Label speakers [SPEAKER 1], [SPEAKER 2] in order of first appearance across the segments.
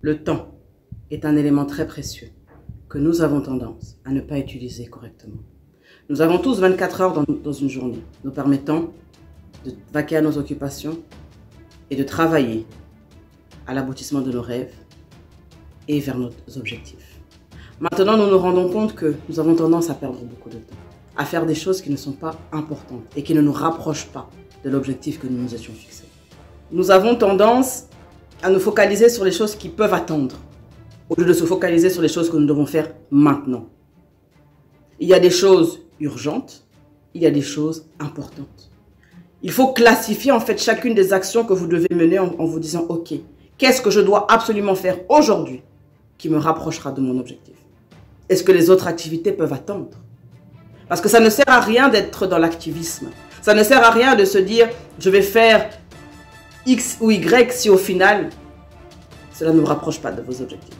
[SPEAKER 1] Le temps est un élément très précieux que nous avons tendance à ne pas utiliser correctement. Nous avons tous 24 heures dans une journée, nous permettant de vaquer à nos occupations et de travailler à l'aboutissement de nos rêves et vers nos objectifs. Maintenant, nous nous rendons compte que nous avons tendance à perdre beaucoup de temps, à faire des choses qui ne sont pas importantes et qui ne nous rapprochent pas de l'objectif que nous nous étions fixés. Nous avons tendance à nous focaliser sur les choses qui peuvent attendre, au lieu de se focaliser sur les choses que nous devons faire maintenant. Il y a des choses urgentes, il y a des choses importantes. Il faut classifier en fait chacune des actions que vous devez mener en vous disant « Ok, qu'est-ce que je dois absolument faire aujourd'hui qui me rapprochera de mon objectif? Est-ce que les autres activités peuvent attendre ?» Parce que ça ne sert à rien d'être dans l'activisme. Ça ne sert à rien de se dire « Je vais faire X ou Y si au final, cela ne vous rapproche pas de vos objectifs. »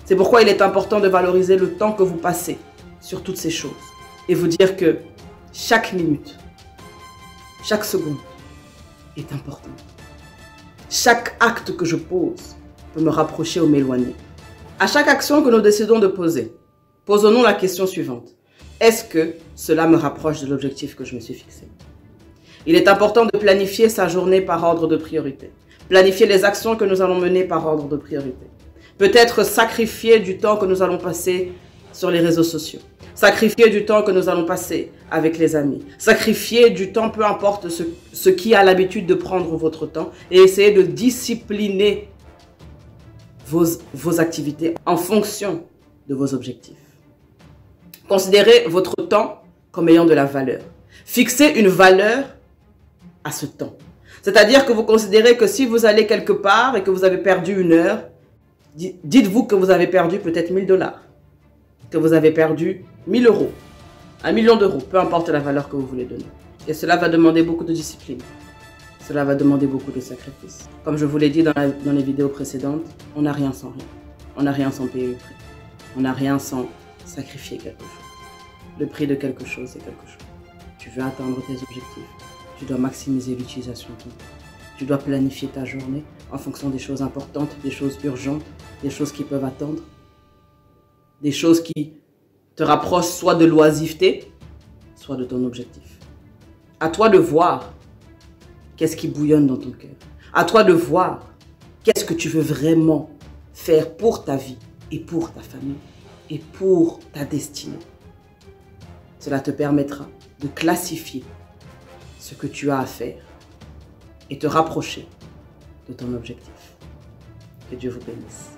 [SPEAKER 1] C'est pourquoi il est important de valoriser le temps que vous passez sur toutes ces choses et vous dire que chaque minute, chaque seconde est importante. Chaque acte que je pose peut me rapprocher ou m'éloigner. À chaque action que nous décidons de poser, posons-nous la question suivante. Est-ce que cela me rapproche de l'objectif que je me suis fixé? Il est important de planifier sa journée par ordre de priorité. Planifier les actions que nous allons mener par ordre de priorité. Peut-être sacrifier du temps que nous allons passer sur les réseaux sociaux. Sacrifier du temps que nous allons passer avec les amis. Sacrifier du temps, peu importe ce qui a l'habitude de prendre votre temps. Et essayer de discipliner vos activités en fonction de vos objectifs. Considérez votre temps comme ayant de la valeur. Fixez une valeur à ce temps. C'est-à-dire que vous considérez que si vous allez quelque part et que vous avez perdu une heure, dites-vous que vous avez perdu peut-être 1000 $, que vous avez perdu 1000 €, 1 million d'euros, peu importe la valeur que vous voulez donner. Et cela va demander beaucoup de discipline. Cela va demander beaucoup de sacrifices. Comme je vous l'ai dit dans les vidéos précédentes, on n'a rien sans rien. On n'a rien sans payer le prix. On n'a rien sans sacrifier quelque chose. Le prix de quelque chose, c'est quelque chose. Tu veux atteindre tes objectifs. Tu dois maximiser l'utilisation de ton temps. Tu dois planifier ta journée en fonction des choses importantes, des choses urgentes, des choses qui peuvent attendre, des choses qui te rapprochent soit de l'oisiveté, soit de ton objectif. À toi de voir qu'est-ce qui bouillonne dans ton cœur. À toi de voir qu'est-ce que tu veux vraiment faire pour ta vie et pour ta famille et pour ta destinée. Cela te permettra de classifier ce que tu as à faire et te rapprocher de ton objectif. Que Dieu vous bénisse.